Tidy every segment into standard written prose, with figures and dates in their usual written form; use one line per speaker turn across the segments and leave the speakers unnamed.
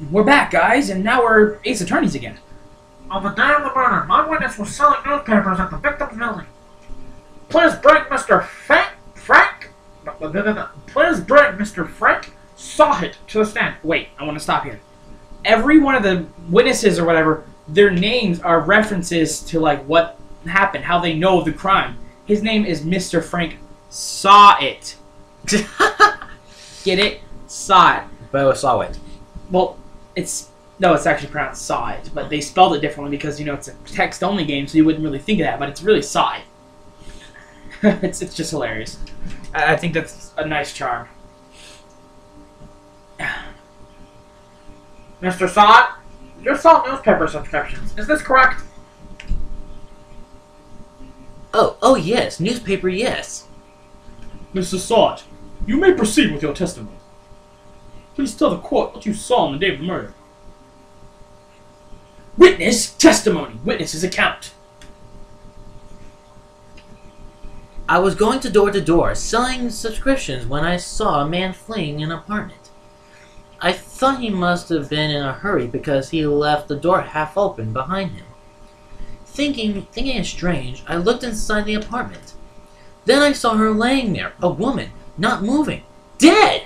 We're back, guys, and now we're ace attorneys again.
On the day of the murder, my witness was selling newspapers at the victim's building. Please bring Mr. Frank. Please bring Mr. Frank Sawhit to the stand.
Wait, I want to stop here. Every one of the witnesses or whatever, their names are references to like what happened, how they know of the crime. His name is Mr. Frank Sawhit. Get it? Saw it.
But it was Sawhit.
Well, it's actually pronounced Saw It, but they spelled it differently because, you know, it's a text-only game, so you wouldn't really think of that, but it's really Saw It. it's just hilarious. I think that's a nice charm.
Mr. Sawhit, you sell newspaper subscriptions. Is this correct?
Oh yes, newspaper, yes.
Mr. Sawhit, you may proceed with your testimony. Please tell the court what you saw on the day of the murder. Witness testimony. Witness's account.
I was going to door, selling subscriptions when I saw a man fleeing an apartment. I thought he must have been in a hurry because he left the door half open behind him. Thinking it strange, I looked inside the apartment. Then I saw her laying there, a woman, not moving, dead!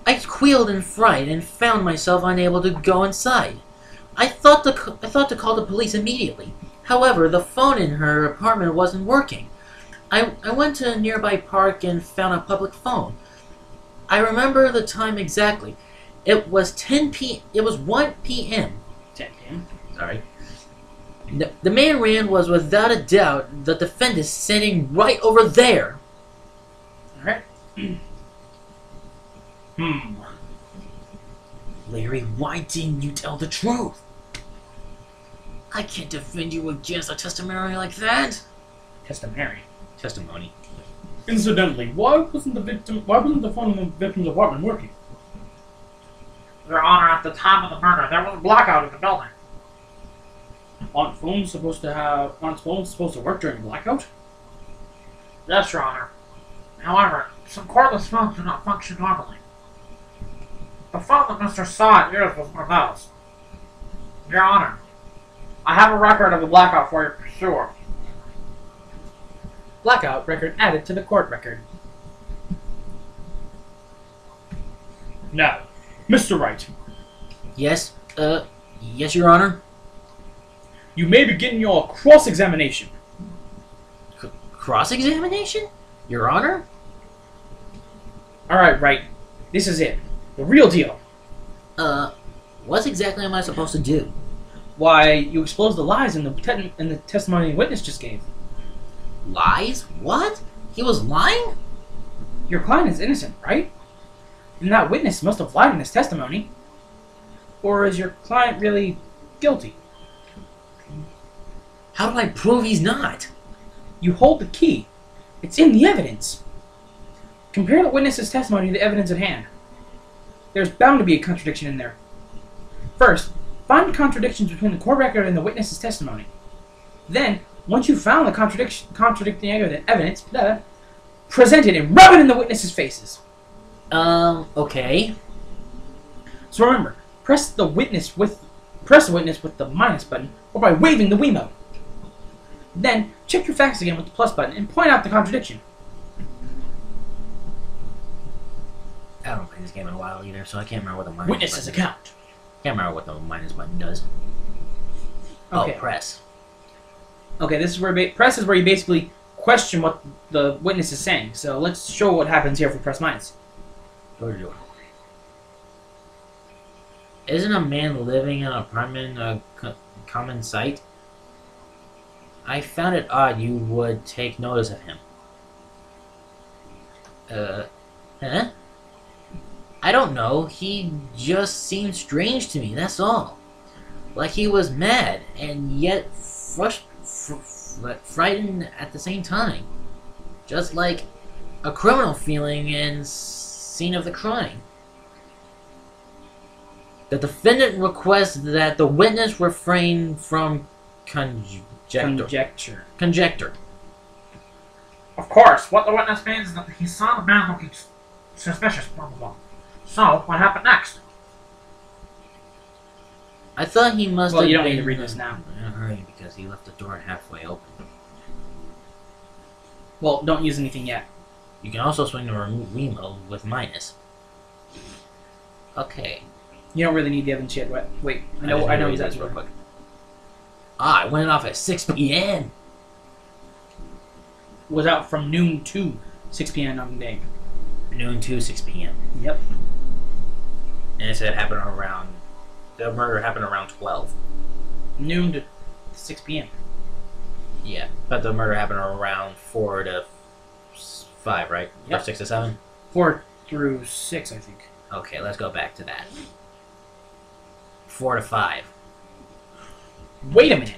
I squealed in fright and found myself unable to go inside. I thought to call the police immediately. However, the phone in her apartment wasn't working. I went to a nearby park and found a public phone. I remember the time exactly. It was 1 p.m.
10 p.m.
Sorry. The man ran was without a doubt the defendant sitting right over there.
Alright.
Larry, why didn't you tell the truth? I can't defend you against a testimony like that. Testimony.
Incidentally, why wasn't the phone in the victim's apartment working?
Your Honor, at the time of the murder, there was a blackout in the building.
Aren't phones supposed to work during a blackout?
Yes, Your Honor. However, some cordless phones do not function normally. The phone that Mr. Sawhit used was one of those. Your Honor, I have a record of the blackout for your pursuer.
Blackout record added to the court record. Now, Mr. Wright.
Yes, yes, Your Honor.
You may begin your cross-examination.
Cross-examination? Your Honor?
Alright, Wright. This is it. The real deal.
What exactly am I supposed to do?
Why, you expose the lies in the testimony the witness just gave.
Lies? What? He was lying?
Your client is innocent, right? And that witness must have lied in his testimony. Or is your client really guilty?
How do I prove he's not?
You hold the key. It's in the evidence. Compare the witness's testimony to the evidence at hand. There's bound to be a contradiction in there. First, find contradictions between the court record and the witness's testimony. Then, once you've found the contradicting evidence, present it and rub it in the witness's faces.
Okay.
So remember, press the witness with the minus button or by waving the Wiimote. Then, check your facts again with the plus button and point out the contradiction.
I don't play this game in a while either, so I can't remember what the minus
Witness's
button
account.
does. Can't remember what the minus button does.
Okay.
Oh, press.
Okay, this is where press is where you basically question what the witness is saying. So let's show what happens here for press minus.
Door to door. Isn't a man living in an apartment a common sight? I found it odd you would take notice of him. Huh? I don't know. He just seemed strange to me, that's all. Like he was mad, and yet frightened at the same time. Just like a criminal feeling in scene of the crime. The defendant requests that the witness refrain from conjecture.
Of course, what the witness means is that he saw the man looking suspicious, blah blah blah. So, what happened next?
I thought he must have
Well, you don't
been
need to read this now.
in a hurry because he left the door halfway open.
Well, don't use anything yet.
You can also swing the remote with minus. Okay.
You don't really need the evidence yet. Wait, I know he's actually real quick.
Ah, it went off at 6 p.m.
Was out from noon to 6 p.m. on the day.
Noon to 6 p.m.
Yep.
And it said it happened around... The murder happened around 12.
Noon to 6 p.m.
Yeah, but the murder happened around 4 to 5, right?
Yep.
Or 6 to 7?
4 through 6, I think.
Okay, let's go back to that. 4 to 5.
Wait a minute.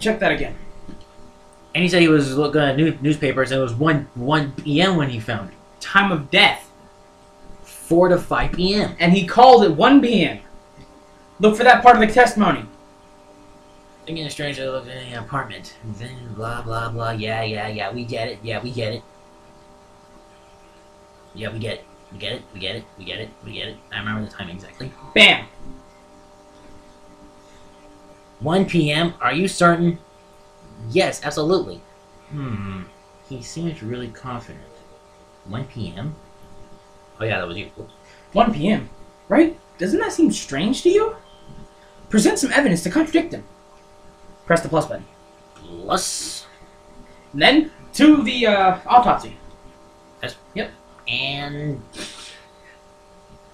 Check that again.
And he said he was looking at newspapers and it was 1 p.m. when he found it.
Time of death.
4 to 5 p.m.
And he called it 1 p.m. Look for that part of the testimony.
Thinking a stranger looked in an apartment. And then blah blah blah. Yeah, we get it. Yeah, we get it. Yeah, we get it. We get it. We get it. We get it. We get it. I remember the time exactly.
Bam.
1 p.m. Are you certain? Yes, absolutely. He seems really confident. 1 p.m. Oh yeah, that was you.
1 p.m. Right? Doesn't that seem strange to you? Present some evidence to contradict him. Press the plus button.
Plus.
And then to the autopsy.
Yes.
Yep.
And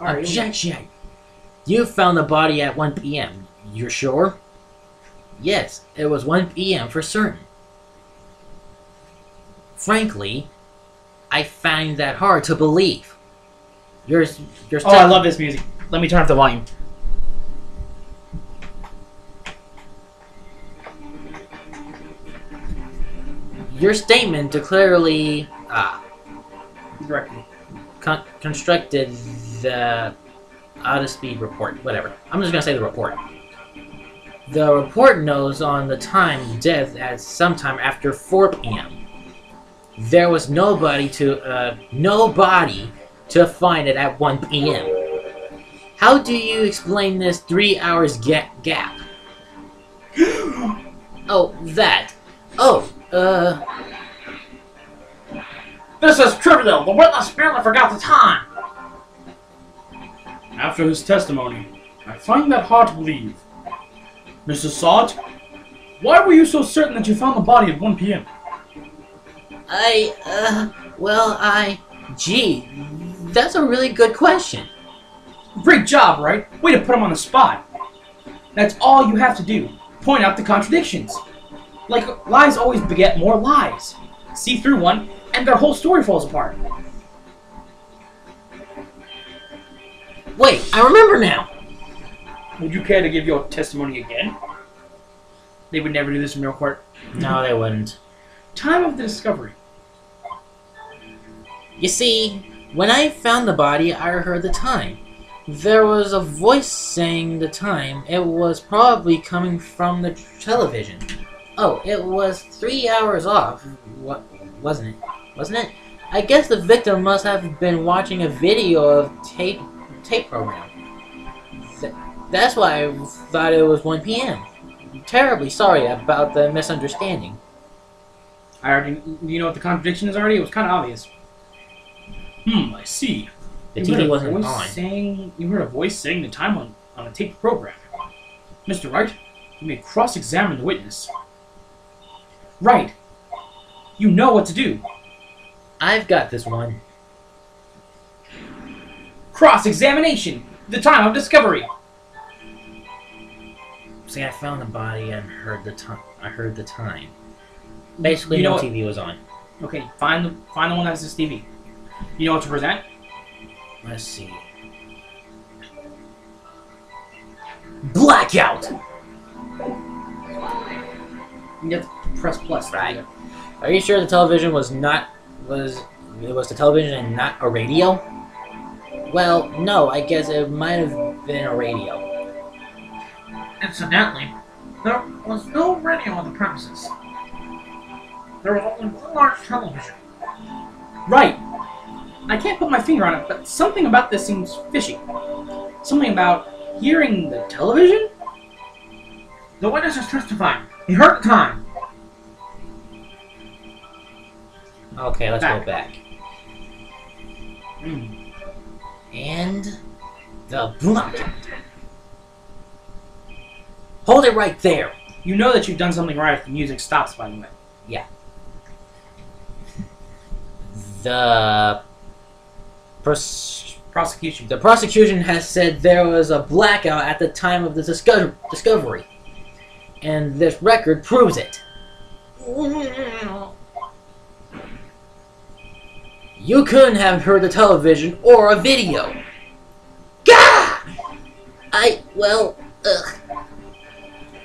Alright.
objection. You found the body at 1 p.m. You're sure? Yes, it was 1 p.m. for certain. Frankly, I find that hard to believe. You're
Oh, I love this music. Let me turn up the volume.
Your statement to clearly
Directly.
constructed the out-of-speed report. Whatever. I'm just gonna say the report. The report knows on the time of death at sometime after 4 p.m. There was nobody to find it at 1 p.m. How do you explain this 3 hours gap? Oh, that. Oh,
This is trivial. The witness merely forgot the time.
After his testimony, I find that hard to believe. Mrs. Salt, why were you so certain that you found the body at 1 p.m.?
Gee, that's a really good question.
Great job, Wright. Way to put him on the spot. That's all you have to do. Point out the contradictions. Like, lies always beget more lies. See through one, and their whole story falls apart.
Wait, I remember now.
Would you care to give your testimony again? They would never do this in real court.
No, they wouldn't.
Time of the discovery.
You see, when I found the body, I heard the time. There was a voice saying the time. It was probably coming from the television. Oh, it was 3 hours off. What wasn't it? Wasn't it? I guess the victim must have been watching a video of tape program. That's why I thought it was 1 p.m. Terribly sorry about the misunderstanding.
You know what the contradiction is already? It was kind of obvious. I see.
The TV wasn't on.
You heard a voice saying the time on a taped program. Mr. Wright, you may cross-examine the witness. Right. You know what to do.
I've got this one.
Cross-examination. The time of discovery.
See, I found the body and heard the time. I heard the time. Basically,
You know
no
what-
TV was on.
Okay, find the one that has this TV. You know what to present?
Let's see. Blackout.
You have to press plus.
Right. Are you sure the television was not it was the television and not a radio? Well, no. I guess it might have been a radio.
Incidentally, there was no radio on the premises. There was only one large television.
Right. I can't put my finger on it, but something about this seems fishy. Something about hearing the television?
The witness is testifying. He heard the time.
Okay, let's go back.
Hmm.
And the blackout. Hold it right there.
You know that you've done something right if the music stops, by the way.
Yeah. The
Prosecution.
the prosecution has said there was a blackout at the time of the discovery, and this record proves it. You couldn't have heard the television or a video. Gah!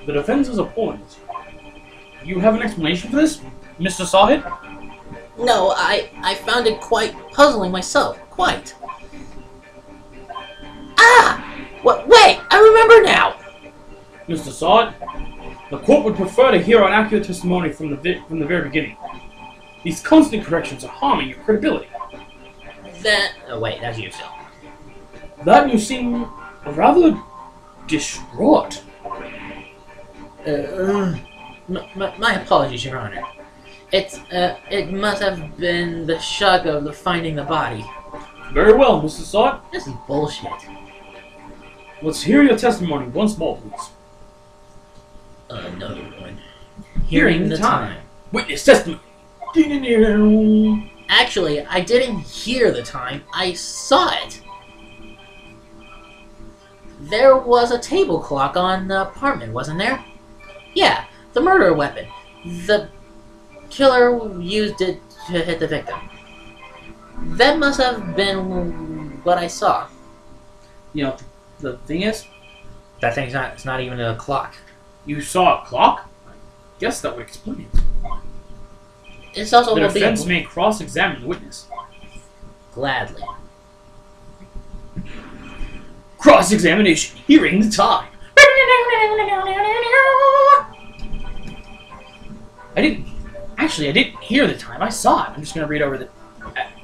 The defense's opponent. You have an explanation for this, Mr. Sawhead?
No, I found it quite puzzling myself. Quite. Ah! What? Wait, I remember now!
Mr. Sawhead, the court would prefer to hear an accurate testimony from the very beginning. These constant corrections are harming your credibility.
Oh wait, that's you still.
That you seem rather distraught.
My apologies, Your Honor. It must have been the shock of finding the body.
Very well, Mr. Sawhead.
This is bullshit.
Let's hear your testimony once more, please.
Another one. Hearing the time.
Witness testimony.
Actually, I didn't hear the time. I saw it. There was a table clock on the apartment, wasn't there? Yeah, the murder weapon. The killer used it to hit the victim. That must have been what I saw.
You know, the thing is,
That thing's not, it's not even a clock.
you saw a clock? I guess that would explain it.
It's also
The
will be
defense may cross-examine the witness.
gladly.
Cross-examination. Hearing the time. I didn't hear the time. I saw it. I'm just going to read over the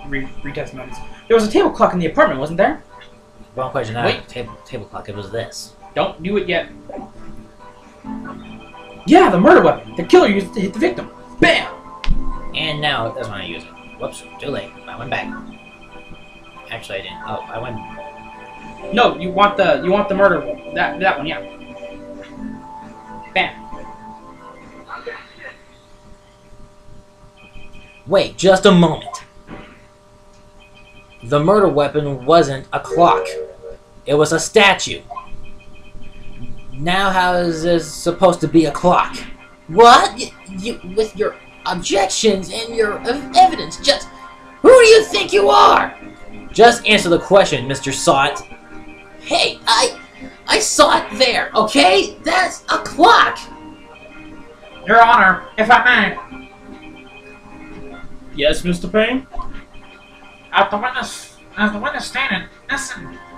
read testimonies. There was a table clock in the apartment, wasn't there?
Wrong question. Not
Wait.
table clock. It was this.
Don't do it yet. Yeah, the murder weapon. The killer used it to hit the victim. Bam!
And now that's when I use it. Whoops, too late. I went back. Actually, I didn't. Oh, I went.
No, you want the murder one. That one, yeah. Bam.
Wait, just a moment. The murder weapon wasn't a clock. It was a statue. Now how is this supposed to be a clock? What? You with your objections and your evidence, just... Who do you think you are? Just answer the question, Mr. Sawt. Hey, I saw it there, okay? That's a clock!
Your Honor, if I may,
Yes, Mr. Payne?
as the witness stated,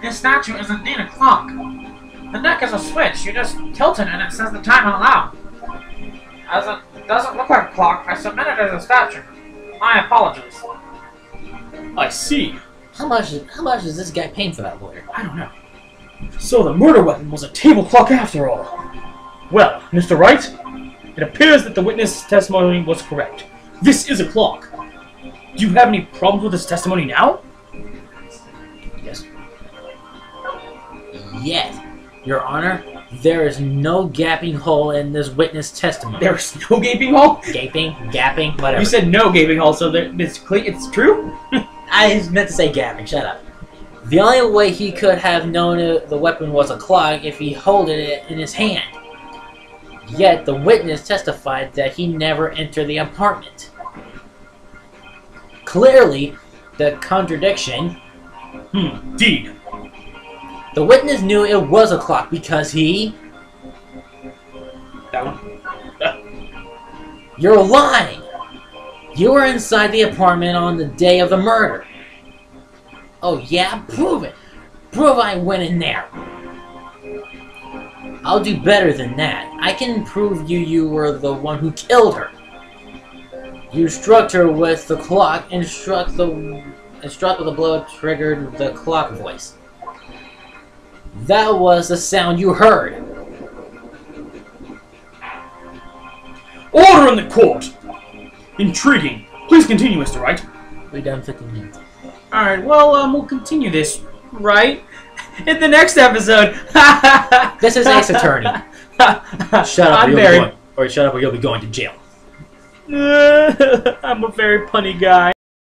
this statue is indeed a clock. The neck is a switch. You just tilt it and it says the time out loud. As it doesn't look like a clock, I submitted it as a statue. My apologies.
I see.
How much is this guy paying for that lawyer?
I don't know. So the murder weapon was a table clock after all. Well, Mr. Wright, it appears that the witness' testimony was correct. This is a clock. Do you have any problems with this testimony now?
Yes. Yet, Your Honor, there is no gaping hole in this witness testimony.
There's no gaping hole?
Gaping, gapping, whatever.
You said no gaping hole, so it's true?
I meant to say gapping, shut up. The only way he could have known the weapon was a clock if he held it in his hand. Yet, the witness testified that he never entered the apartment. Clearly, the contradiction...
Indeed.
The witness knew it was a clock because he...
That one?
You're lying! You were inside the apartment on the day of the murder. Oh yeah? Prove it! Prove I went in there! I'll do better than that. I can prove you were the one who killed her. You struck her with the clock and struck with a blow that triggered the clock voice. That was the sound you heard.
in the court. Intriguing. Please continue, Mr. Wright.
We done 15 minutes.
Alright, well, we'll continue this, right? In the next episode.
This is Ace Attorney. Shut up, or shut up, or you'll be going to jail.
I'm a very punny guy.